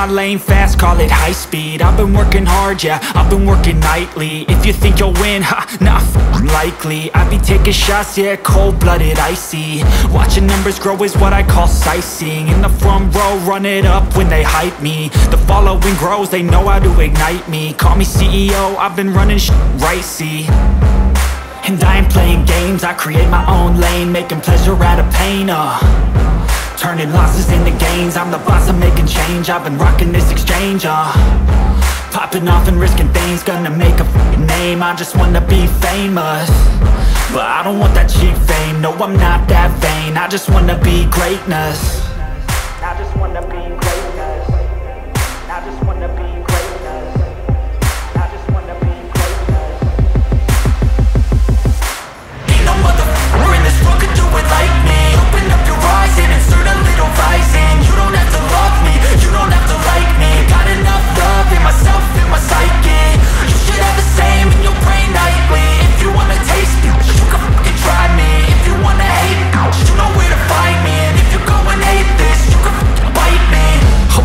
my lane fast, call it high speed. I've been working hard, yeah, I've been working nightly. If you think you'll win, ha, nah, likely. I be taking shots, yeah, cold-blooded, icy. Watching numbers grow is what I call sightseeing. In the front row, run it up when they hype me. The following grows, they know how to ignite me. Call me CEO, I've been running right, see. And I ain't playing games, I create my own lane, making pleasure out of pain, turning losses into gains. I'm the boss, I'm making change. I've been rocking this exchange, popping off and risking things. Gonna make a name, I just wanna be famous. But I don't want that cheap fame, no, I'm not that vain. I just wanna be greatness. I just wanna be greatness. I just wanna be greatness. I just wanna be greatness. Ain't no motherfucker in this world could do it like me. Open up your eyes and insert a little rising. You don't have to love me, you don't have to like me. Got enough love in myself, in my psyche. You should have the same in your brain nightly. If you wanna taste me, you can fucking try me. If you wanna hate me, you know where to find me. And if you go and hate this, you can fucking bite me.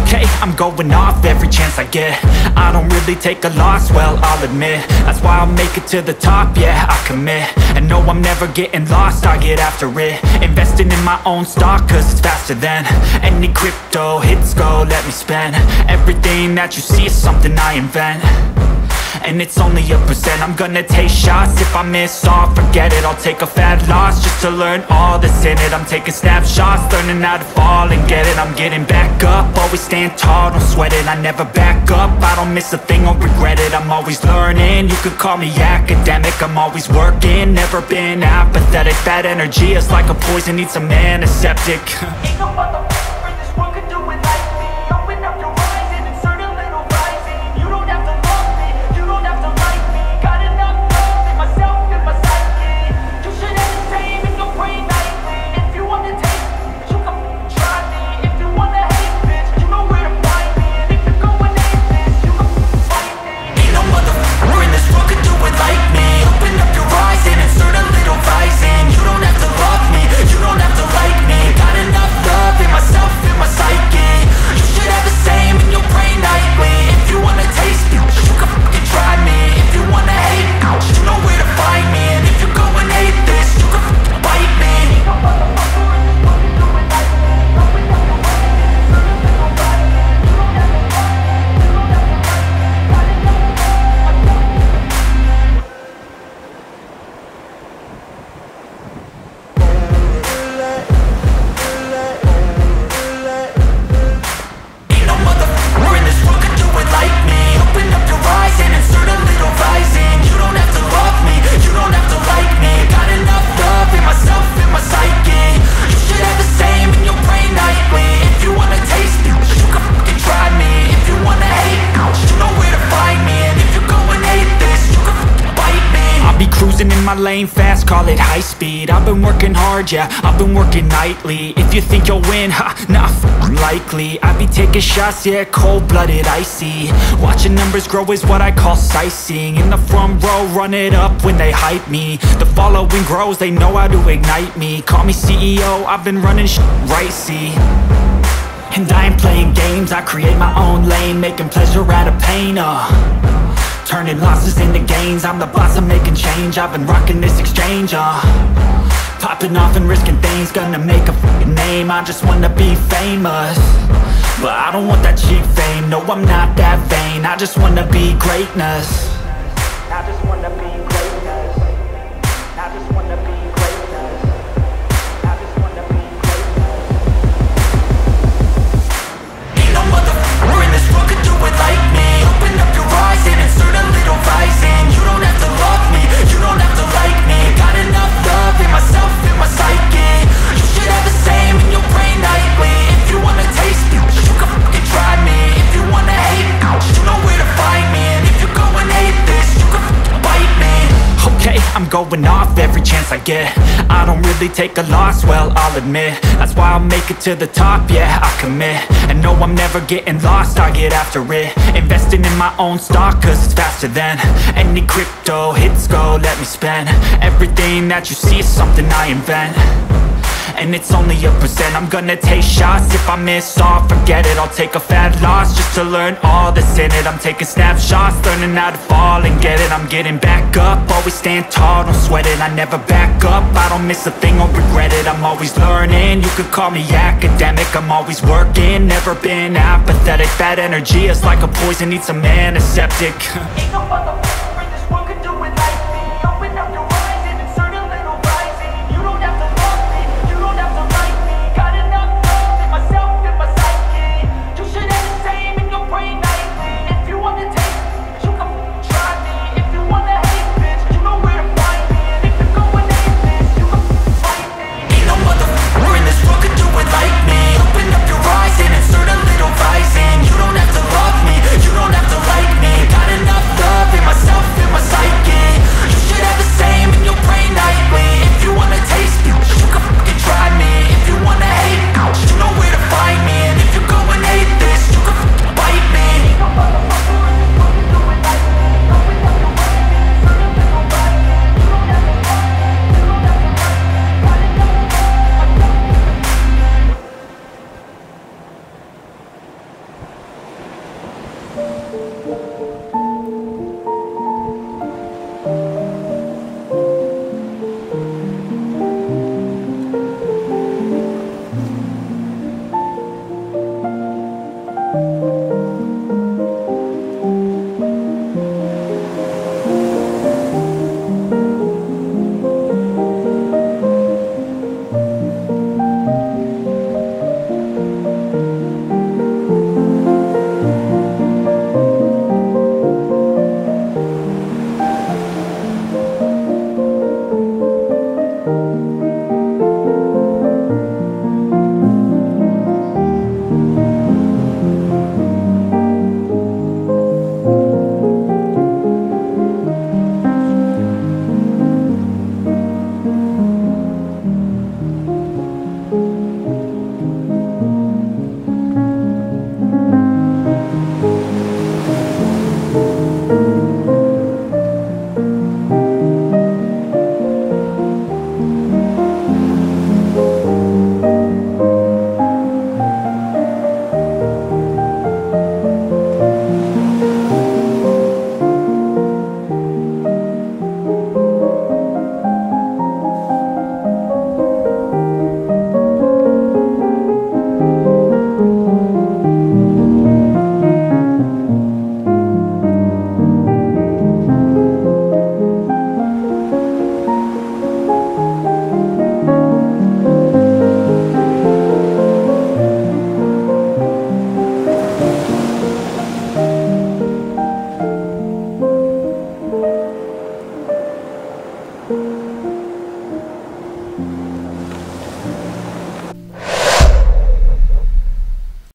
Okay, I'm going off every chance I get. I don't really take a loss, well, I'll admit. That's why I'll make it to the top, yeah, I commit. And no, I'm never getting lost, I get after it. Investing in my own stock, cause it's faster than any crypto hits go, let me spend. Everything that you see is something I invent. And it's only a percent. I'm gonna take shots. If I miss all, forget it. I'll take a fat loss just to learn all that's in it. I'm taking snapshots, learning how to fall and get it. I'm getting back up, always stand tall, don't sweat it. I never back up, I don't miss a thing or regret it. I'm always learning, you could call me academic. I'm always working, never been apathetic. Bad energy is like a poison, needs some antiseptic. Ain't no motherfucker in this world could do it like me. Open up your eyes and insert a little rising. You don't have to love me, you don't have to like me. Got enough love in myself, in my psyche. You should have the same in your brain nightly. If you wanna taste me, you can try me. If you wanna hate bitch, you know where to find me. And if you go and hate this, you can fight me. Ain't no motherfucker in this world could do it like me. Open up your eyes and insert a little rising. You don't have to love me, you don't have to like me. Got enough love in myself, in my psyche. You should have the same in your brain nightly. If you wanna taste me, you can fucking try me. If you wanna hate me, you know where to find me. And if you go and hate this, you can fucking bite me. No motherfucker in this world can do it like me. Open up your eyes and insert a little rising. You don't have to love me, you don't have to like me. Got enough love in myself. Ain't no motherfucker in this world could do it like me. Open up your eyes and insert a little rising. You don't have to love me, you don't have to like me. Got enough love in myself, in my psyche. You should have the same in your brain nightly. If you wanna taste me, you can fucking try me. If you wanna hate me, you know where to find me. And if you go and hate this, you can fucking bite me. I'll be cruising in my lane fast, call it high speed. I've been working hard, yeah, I've been working nightly. If you think you'll win, ha, nah, likely. I be taking shots, yeah, cold-blooded, icy. Watching numbers grow is what I call sightseeing. In the front row, run it up when they hype me. The following grows, they know how to ignite me. Call me CEO, I've been running right, see. And I ain't playing games, I create my own lane, making pleasure out of pain, turning losses into gains. I'm the boss, I'm making change. I've been rocking this exchange, popping off and risking things. Gonna make a name, I just wanna be famous. But I don't want that cheap fame, no, I'm not that vain. I just wanna be greatness. I just wanna be greatness. I just wanna be greatness. I just wanna be greatness. Ain't no motherfucker in this world could do it like me. Open up your eyes and insert a little rising. You don't have to love me, you don't have to like me. Got enough love in myself, in my psyche. You should have the same in your brain nightly. If you wanna taste me, you can fucking try me. If you wanna hate me, you know where to find me. And if you go and hate this, you can fucking bite me. Okay, I'm going off every chance I get. I don't really take a loss, well, I'll admit. That's why I'll make it to the top, yeah, I commit. And no, I'm never getting lost, I get after it. Investing in my own stock, cause it's faster than any crypto hits go, let me spend. Everything that you see is something I invent. and it's only a percent. I'm gonna take shots, if I miss all, forget it. I'll take a fat loss just to learn all that's in it. I'm taking snapshots, learning how to fall and get it. I'm getting back up, always stand tall, don't sweat it. I never back up, I don't miss a thing or regret it. I'm always learning, you could call me academic. I'm always working, never been apathetic. Bad energy is like a poison, needs a antiseptic.